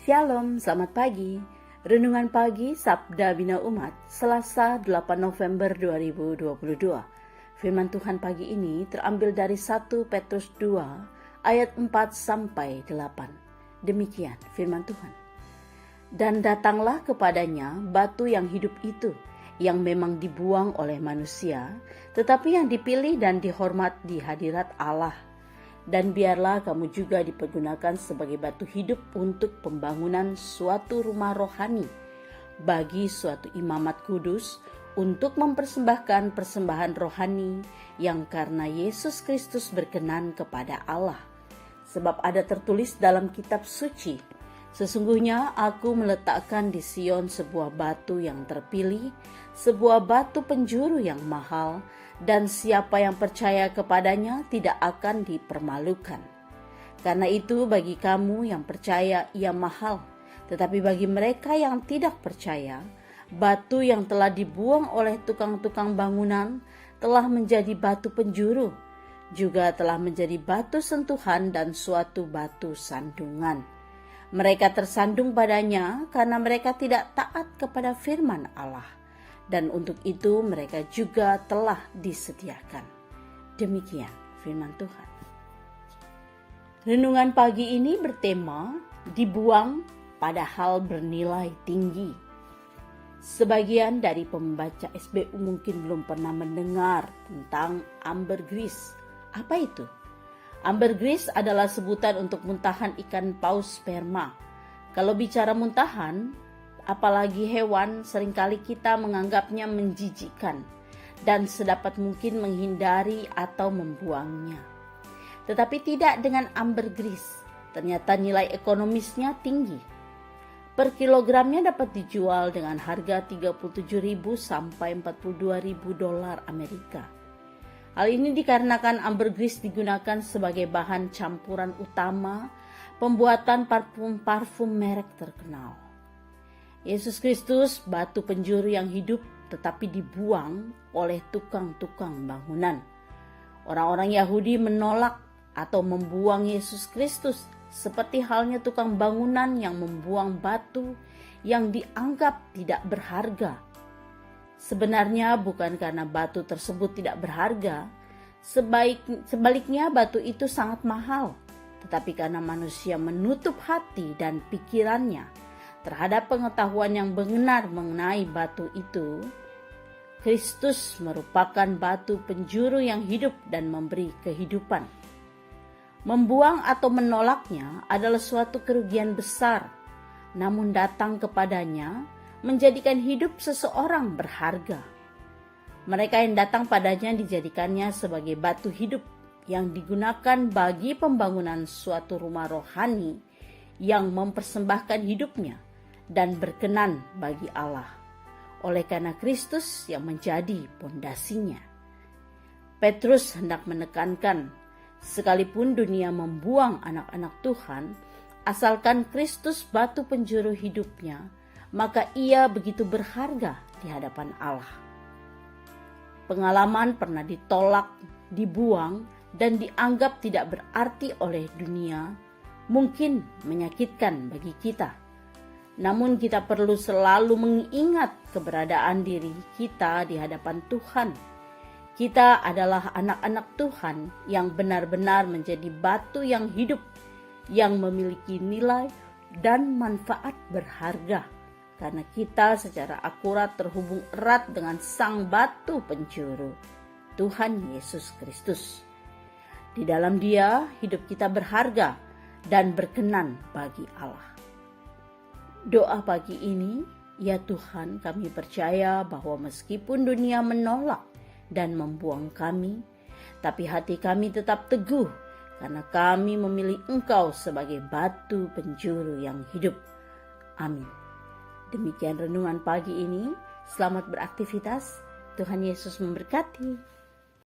Shalom, selamat pagi. Renungan pagi Sabda Bina Umat, Selasa 8 November 2022. Firman Tuhan pagi ini terambil dari 1 Petrus 2 ayat 4 sampai 8. Demikian firman Tuhan. Dan datanglah kepadanya batu yang hidup itu, yang memang dibuang oleh manusia, tetapi yang dipilih dan dihormat di hadirat Allah. Dan biarlah kamu juga dipergunakan sebagai batu hidup untuk pembangunan suatu rumah rohani, bagi suatu imamat kudus, untuk mempersembahkan persembahan rohani yang karena Yesus Kristus berkenan kepada Allah. Sebab ada tertulis dalam kitab suci, sesungguhnya aku meletakkan di Sion sebuah batu yang terpilih, sebuah batu penjuru yang mahal, dan siapa yang percaya kepadanya tidak akan dipermalukan. Karena itu bagi kamu yang percaya ia mahal, tetapi bagi mereka yang tidak percaya, batu yang telah dibuang oleh tukang-tukang bangunan telah menjadi batu penjuru, juga telah menjadi batu sentuhan dan suatu batu sandungan. Mereka tersandung padanya karena mereka tidak taat kepada firman Allah. Dan untuk itu mereka juga telah disediakan. Demikian firman Tuhan. Renungan pagi ini bertema dibuang padahal bernilai tinggi. Sebagian dari pembaca SBU mungkin belum pernah mendengar tentang ambergris. Apa itu? Ambergris adalah sebutan untuk muntahan ikan paus sperma. Kalau bicara muntahan, apalagi hewan, seringkali kita menganggapnya menjijikkan dan sedapat mungkin menghindari atau membuangnya. Tetapi tidak dengan ambergris. Ternyata nilai ekonomisnya tinggi. Per kilogramnya dapat dijual dengan harga 37.000 sampai 42.000 dolar Amerika. Hal ini dikarenakan ambergris digunakan sebagai bahan campuran utama pembuatan parfum-parfum merek terkenal. Yesus Kristus, batu penjuru yang hidup tetapi dibuang oleh tukang-tukang bangunan. Orang-orang Yahudi menolak atau membuang Yesus Kristus seperti halnya tukang bangunan yang membuang batu yang dianggap tidak berharga. Sebenarnya bukan karena batu tersebut tidak berharga, sebaliknya batu itu sangat mahal, tetapi karena manusia menutup hati dan pikirannya terhadap pengetahuan yang benar mengenai batu itu, Kristus merupakan batu penjuru yang hidup dan memberi kehidupan. Membuang atau menolaknya adalah suatu kerugian besar, namun datang kepadanya menjadikan hidup seseorang berharga. Mereka yang datang padanya dijadikannya sebagai batu hidup yang digunakan bagi pembangunan suatu rumah rohani yang mempersembahkan hidupnya dan berkenan bagi Allah, oleh karena Kristus yang menjadi pondasinya. Petrus hendak menekankan, sekalipun dunia membuang anak-anak Tuhan, asalkan Kristus batu penjuru hidupnya, maka ia begitu berharga di hadapan Allah. Pengalaman pernah ditolak, dibuang, dan dianggap tidak berarti oleh dunia, mungkin menyakitkan bagi kita. Namun kita perlu selalu mengingat keberadaan diri kita di hadapan Tuhan. Kita adalah anak-anak Tuhan yang benar-benar menjadi batu yang hidup, yang memiliki nilai dan manfaat berharga. Karena kita secara akurat terhubung erat dengan sang batu penjuru, Tuhan Yesus Kristus. Di dalam Dia hidup kita berharga dan berkenan bagi Allah. Doa pagi ini, ya Tuhan, kami percaya bahwa meskipun dunia menolak dan membuang kami, tapi hati kami tetap teguh karena kami memilih Engkau sebagai batu penjuru yang hidup. Amin. Demikian renungan pagi ini. Selamat beraktivitas. Tuhan Yesus memberkati.